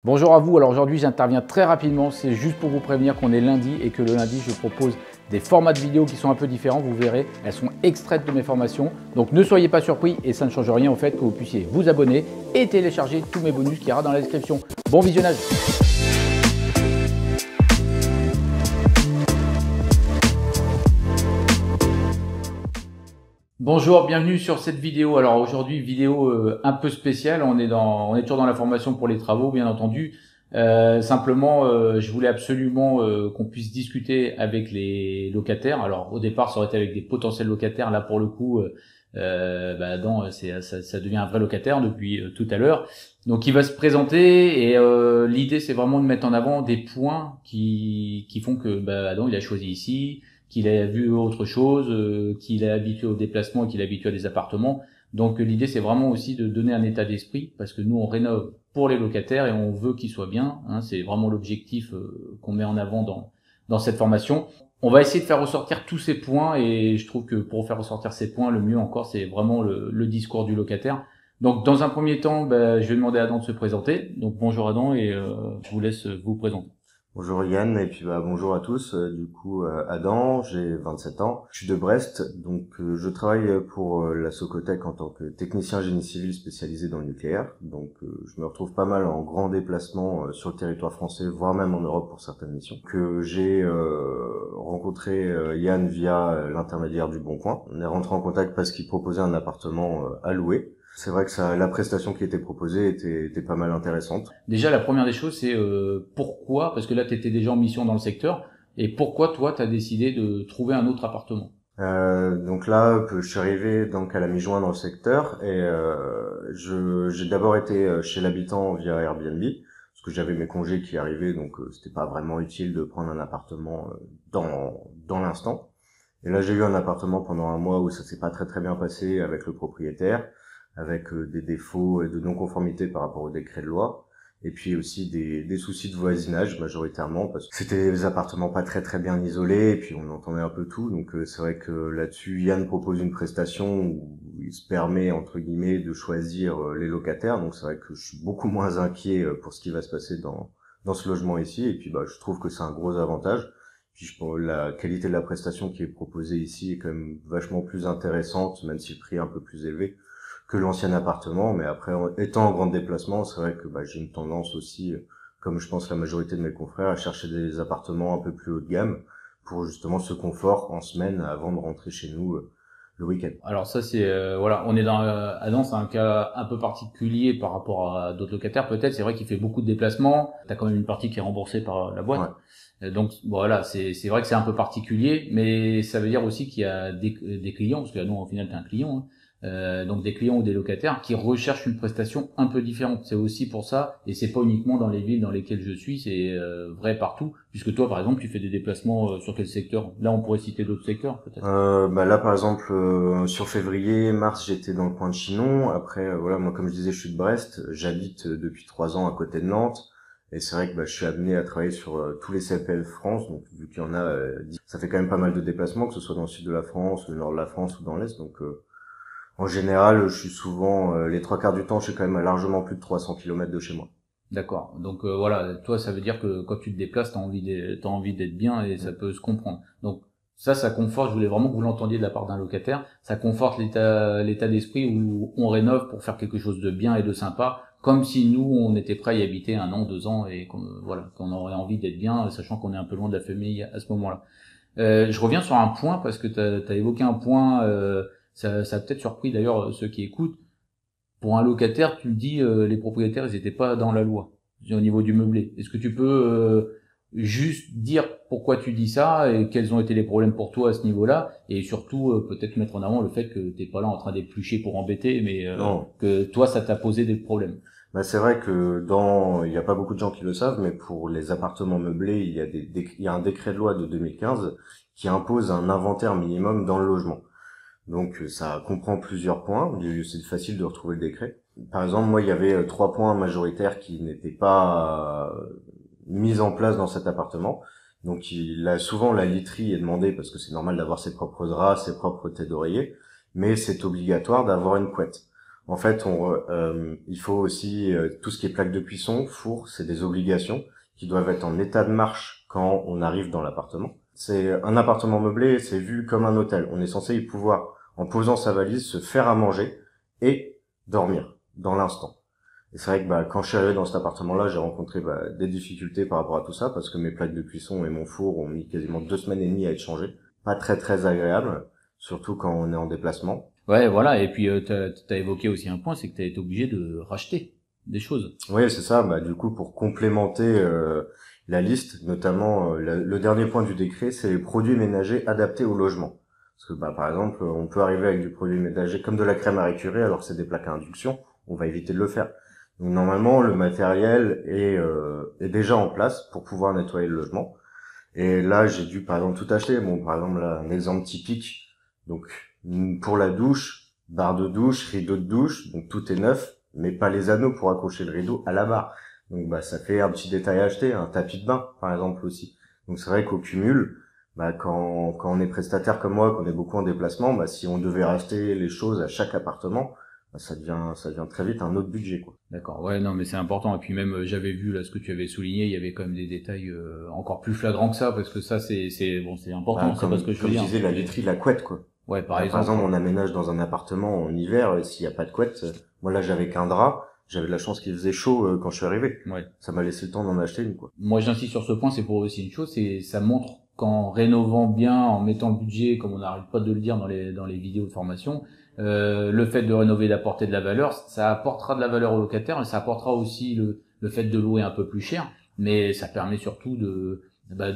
Bonjour à vous, alors aujourd'hui j'interviens très rapidement, c'est juste pour vous prévenir qu'on est lundi et que le lundi je propose des formats de vidéos qui sont un peu différents, vous verrez, elles sont extraites de mes formations, donc ne soyez pas surpris et ça ne change rien au fait que vous puissiez vous abonner et télécharger tous mes bonus qui ira dans la description. Bon visionnage! Bonjour, bienvenue sur cette vidéo. Alors aujourd'hui, vidéo un peu spéciale. On est toujours dans la formation pour les travaux, bien entendu. Simplement, je voulais absolument qu'on puisse discuter avec les locataires. Alors au départ, ça aurait été avec des potentiels locataires. Là, pour le coup, Adam, ça devient un vrai locataire depuis tout à l'heure. Donc il va se présenter et l'idée, c'est vraiment de mettre en avant des points qui font que Adam, il a choisi ici, qu'il a vu autre chose, qu'il est habitué au déplacement et qu'il est habitué à des appartements. Donc l'idée c'est vraiment aussi de donner un état d'esprit parce que nous on rénove pour les locataires et on veut qu'ils soient bien, hein, c'est vraiment l'objectif qu'on met en avant dans cette formation. On va essayer de faire ressortir tous ces points et je trouve que pour faire ressortir ces points, le mieux encore c'est vraiment le discours du locataire. Donc dans un premier temps, je vais demander à Adam de se présenter. Donc bonjour Adam et je vous laisse vous présenter. Bonjour Yann et puis bonjour à tous. Adam, j'ai 27 ans. Je suis de Brest, je travaille pour la Socotec en tant que technicien génie civil spécialisé dans le nucléaire. Je me retrouve pas mal en grand déplacement sur le territoire français, voire même en Europe pour certaines missions. Que j'ai rencontré Yann via l'intermédiaire du Bon Coin. On est rentré en contact parce qu'il proposait un appartement à louer. C'est vrai que la prestation qui était proposée était pas mal intéressante. Déjà, la première des choses, c'est pourquoi, parce que là, tu étais déjà en mission dans le secteur, et pourquoi toi, tu as décidé de trouver un autre appartement? Je suis arrivé à la mi-juin dans le secteur et j'ai d'abord été chez l'habitant via Airbnb parce que j'avais mes congés qui arrivaient, c'était pas vraiment utile de prendre un appartement dans l'instant. Et là, j'ai eu un appartement pendant un mois où ça s'est pas très très bien passé avec le propriétaire, avec des défauts et de non-conformité par rapport au décret de loi. Et puis aussi des soucis de voisinage majoritairement parce que c'était des appartements pas très très bien isolés et puis on entendait un peu tout. C'est vrai que là-dessus Yann propose une prestation où il se permet entre guillemets de choisir les locataires. Donc c'est vrai que je suis beaucoup moins inquiet pour ce qui va se passer dans ce logement ici et puis je trouve que c'est un gros avantage. La qualité de la prestation qui est proposée ici est quand même vachement plus intéressante même si le prix est un peu plus élevé que l'ancien appartement, mais après, étant en grand déplacement, c'est vrai que j'ai une tendance aussi, comme je pense la majorité de mes confrères, à chercher des appartements un peu plus haut de gamme pour justement ce confort en semaine avant de rentrer chez nous le week-end. Alors ça, c'est voilà, on est dans Adam, c'est un cas un peu particulier par rapport à d'autres locataires. Peut-être, c'est vrai qu'il fait beaucoup de déplacements. T'as quand même une partie qui est remboursée par la boîte. Ouais. Donc voilà, c'est vrai que c'est un peu particulier, mais ça veut dire aussi qu'il y a des clients, parce que nous, au final, t'es un client. Hein. Donc des clients ou des locataires qui recherchent une prestation un peu différente. C'est aussi pour ça, et c'est pas uniquement dans les villes dans lesquelles je suis, c'est vrai partout. Puisque toi, par exemple, tu fais des déplacements sur quel secteur? Là, on pourrait citer d'autres secteurs, peut-être. Là, par exemple, sur février, mars, j'étais dans le coin de Chinon. Après, moi, comme je disais, je suis de Brest. J'habite depuis 3 ans à côté de Nantes. Et c'est vrai que je suis amené à travailler sur tous les CPL France. Donc, vu qu'il y en a, ça fait quand même pas mal de déplacements, que ce soit dans le sud de la France, le nord de la France ou dans l'est. En général, je suis souvent, les 3 quarts du temps, je suis quand même à largement plus de 300 kilomètres de chez moi. D'accord. Donc voilà, toi ça veut dire que quand tu te déplaces, t'as envie d'être bien et ça peut se comprendre. Donc ça conforte. Je voulais vraiment que vous l'entendiez de la part d'un locataire. Ça conforte l'état d'esprit où on rénove pour faire quelque chose de bien et de sympa, comme si nous on était prêt à y habiter 1 an, 2 ans et qu'on aurait envie d'être bien, sachant qu'on est un peu loin de la famille à ce moment-là. Je reviens sur un point parce que t'as évoqué un point. Ça a peut-être surpris d'ailleurs ceux qui écoutent. Pour un locataire, tu le dis, les propriétaires, ils étaient pas dans la loi au niveau du meublé. Est-ce que tu peux juste dire pourquoi tu dis ça et quels ont été les problèmes pour toi à ce niveau-là et surtout peut-être mettre en avant le fait que t'es pas là en train d'éplucher pour embêter, mais Non. que toi, ça t'a posé des problèmes. C'est vrai que il y a pas beaucoup de gens qui le savent, mais pour les appartements meublés, il y a un décret de loi de 2015 qui impose un inventaire minimum dans le logement. Ça comprend plusieurs points. C'est facile de retrouver le décret. Par exemple, moi, il y avait 3 points majoritaires qui n'étaient pas mis en place dans cet appartement. Donc, souvent la literie est demandée parce que c'est normal d'avoir ses propres draps, ses propres têtes d'oreiller, mais c'est obligatoire d'avoir une couette. En fait, il faut aussi tout ce qui est plaque de cuisson, four, c'est des obligations qui doivent être en état de marche quand on arrive dans l'appartement. C'est un appartement meublé, c'est vu comme un hôtel. On est censé y pouvoir, en posant sa valise, se faire à manger et dormir dans l'instant. Et c'est vrai que quand je suis arrivé dans cet appartement-là, j'ai rencontré des difficultés par rapport à tout ça parce que mes plaques de cuisson et mon four ont mis quasiment 2 semaines et demie à être changés. Pas très très agréable, surtout quand on est en déplacement. Ouais, voilà. Et puis, t'as évoqué aussi un point, c'est que t'as été obligé de racheter des choses. Oui, c'est ça. Du coup, pour complémenter la liste, notamment le dernier point du décret, c'est les produits ménagers adaptés au logement. Parce que par exemple, on peut arriver avec du produit ménager comme de la crème à récurer, alors que c'est des plaques à induction. On va éviter de le faire. Donc normalement, le matériel est déjà en place pour pouvoir nettoyer le logement. Et là, j'ai dû par exemple tout acheter. Bon, par exemple, là, un exemple typique. Donc pour la douche, barre de douche, rideau de douche, donc tout est neuf, mais pas les anneaux pour accrocher le rideau à la barre. Donc ça fait un petit détail à acheter, un tapis de bain par exemple aussi. Donc c'est vrai qu'au cumul, quand on est prestataire comme moi, qu'on est beaucoup en déplacement, si on devait racheter les choses à chaque appartement, ça devient très vite un autre budget, quoi. D'accord. Ouais, non, mais c'est important. Et puis même, j'avais vu là ce que tu avais souligné, il y avait quand même des détails encore plus flagrants que ça, parce que ça, c'est bon, c'est important. C'est pas ce que je veux dire. Comme je disais, la literie, la couette, quoi. Ouais, par Par exemple, on aménage dans un appartement en hiver, s'il y a pas de couette, moi là, j'avais qu'un drap. J'avais de la chance qu'il faisait chaud quand je suis arrivé. Ouais. Ça m'a laissé le temps d'en acheter une, quoi. Moi, j'insiste sur ce point, c'est pour aussi une chose, c'est ça montre qu'en rénovant bien, en mettant le budget, comme on n'arrête pas de le dire dans les vidéos de formation, le fait de rénover, d'apporter de la valeur, ça apportera de la valeur au locataire et ça apportera aussi le fait de louer un peu plus cher, mais ça permet surtout de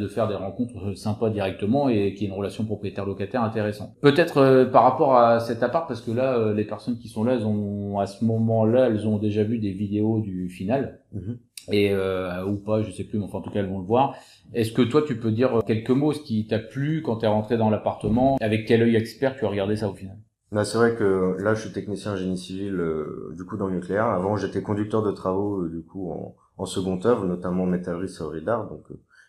faire des rencontres sympas directement et qu'il y ait une relation propriétaire-locataire intéressante. Peut-être par rapport à cet appart, parce que là, les personnes qui sont là, à ce moment-là, elles ont déjà vu des vidéos du final. Mm-hmm. Et ou pas, je sais plus, mais enfin en tout cas elles vont le voir. Est-ce que toi tu peux dire quelques mots, ce qui t'a plu quand t'es rentré dans l'appartement, avec quel œil expert tu as regardé ça au final? C'est vrai que là je suis technicien génie civil du coup dans le nucléaire. Avant j'étais conducteur de travaux du coup en seconde œuvre, notamment métallerie serrurerie d'art, donc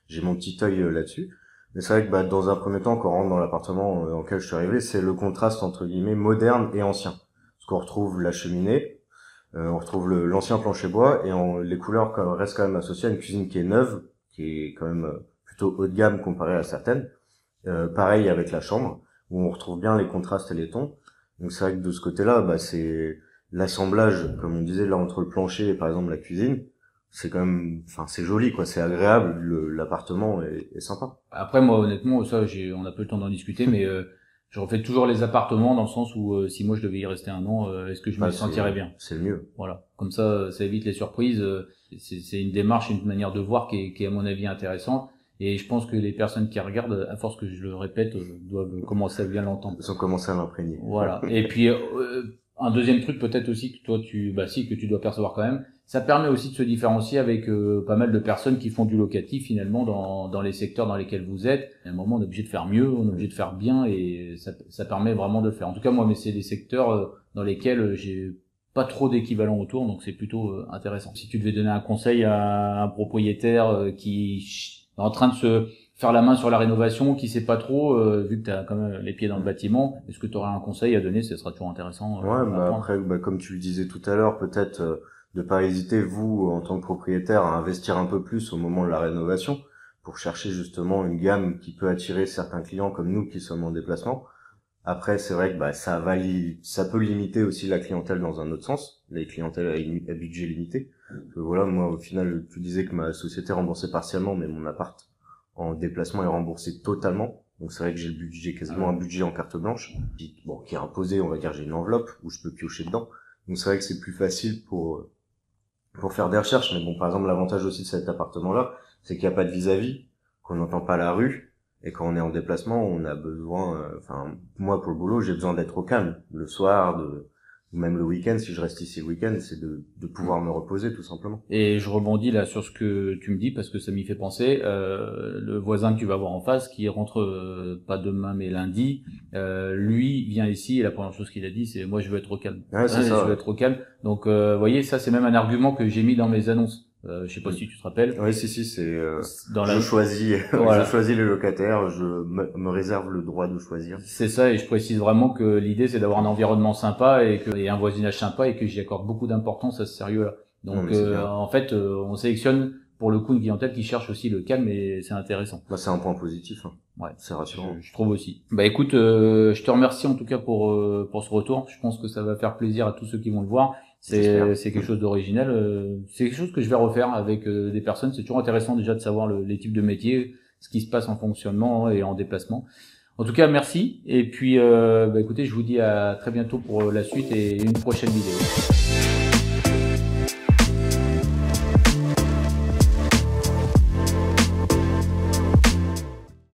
j'ai mon petit œil là-dessus. Mais c'est vrai que dans un premier temps quand on rentre dans l'appartement dans lequel je suis arrivé, c'est le contraste entre guillemets moderne et ancien. Parce qu'on retrouve la cheminée, on retrouve l'ancien plancher bois et les couleurs restent quand même associées à une cuisine qui est neuve, qui est quand même plutôt haut de gamme comparée à certaines. Pareil avec la chambre, où on retrouve bien les contrastes et les tons. Donc c'est vrai que de ce côté-là, c'est l'assemblage, comme on disait là, entre le plancher et par exemple la cuisine. C'est quand même, c'est joli, quoi. C'est agréable. L'appartement est sympa. Après, moi, honnêtement, ça, on a peu le temps d'en discuter, mais je refais toujours les appartements dans le sens où si moi je devais y rester un an, est-ce que je me sentirais bien? C'est le mieux. Voilà. Comme ça évite les surprises. C'est une démarche, une manière de voir qui est à mon avis intéressante. Et je pense que les personnes qui regardent, à force que je le répète, doivent commencer à bien l'entendre. Ils ont commencé à l'imprégner. Voilà. Et puis un deuxième truc peut-être aussi que toi que tu dois percevoir quand même, ça permet aussi de se différencier avec pas mal de personnes qui font du locatif finalement dans les secteurs dans lesquels vous êtes. À un moment on est obligé de faire mieux, on est obligé de faire bien et ça permet vraiment de le faire. En tout cas moi, mais c'est des secteurs dans lesquels j'ai pas trop d'équivalent autour, donc c'est plutôt intéressant. Si tu devais donner un conseil à un propriétaire qui est en train de se faire la main sur la rénovation, qui sait pas trop, vu que tu as quand même les pieds dans le bâtiment, est-ce que tu aurais un conseil à donner? Ce sera toujours intéressant. Après, comme tu le disais tout à l'heure, peut-être de pas hésiter, vous, en tant que propriétaire, à investir un peu plus au moment de la rénovation pour chercher justement une gamme qui peut attirer certains clients comme nous qui sommes en déplacement. Après, c'est vrai que ça peut limiter aussi la clientèle dans un autre sens, les clientèles à budget limité. Voilà, moi, au final, tu disais que ma société remboursait partiellement, mais mon appart en déplacement est remboursé totalement. Donc c'est vrai que j'ai le budget, quasiment un budget en carte blanche, qui est imposé, on va dire, j'ai une enveloppe où je peux piocher dedans. Donc c'est vrai que c'est plus facile pour faire des recherches. Mais bon, par exemple, l'avantage aussi de cet appartement-là, c'est qu'il n'y a pas de vis-à-vis, qu'on n'entend pas la rue. Et quand on est en déplacement, on a besoin, moi pour le boulot, j'ai besoin d'être au calme. Le soir, ou même le week-end, si je reste ici le week-end, c'est de pouvoir me reposer tout simplement. Et je rebondis là sur ce que tu me dis parce que ça m'y fait penser. Le voisin que tu vas voir en face, qui rentre pas demain mais lundi, lui vient ici et la première chose qu'il a dit c'est moi je veux être au calme. Ouais, c'est ça. Je veux être au calme. Donc vous voyez, ça c'est même un argument que j'ai mis dans mes annonces. Je sais pas si tu te rappelles. Oui, si, c'est Dans je choisis, voilà. je choisis les locataires, je me réserve le droit de choisir. C'est ça, et je précise vraiment que l'idée c'est d'avoir un environnement sympa et un voisinage sympa et que j'y accorde beaucoup d'importance à ce sérieux-là. Donc en fait, on sélectionne pour le coup une clientèle qui cherche aussi le calme et c'est intéressant. Bah, c'est un point positif. Ouais, c'est rassurant. Je trouve aussi. Bah écoute, je te remercie en tout cas pour ce retour. Je pense que ça va faire plaisir à tous ceux qui vont le voir. C'est quelque chose d'original. C'est quelque chose que je vais refaire avec des personnes. C'est toujours intéressant déjà de savoir les types de métiers, ce qui se passe en fonctionnement et en déplacement. En tout cas, merci. Et puis, bah écoutez, je vous dis à très bientôt pour la suite et une prochaine vidéo.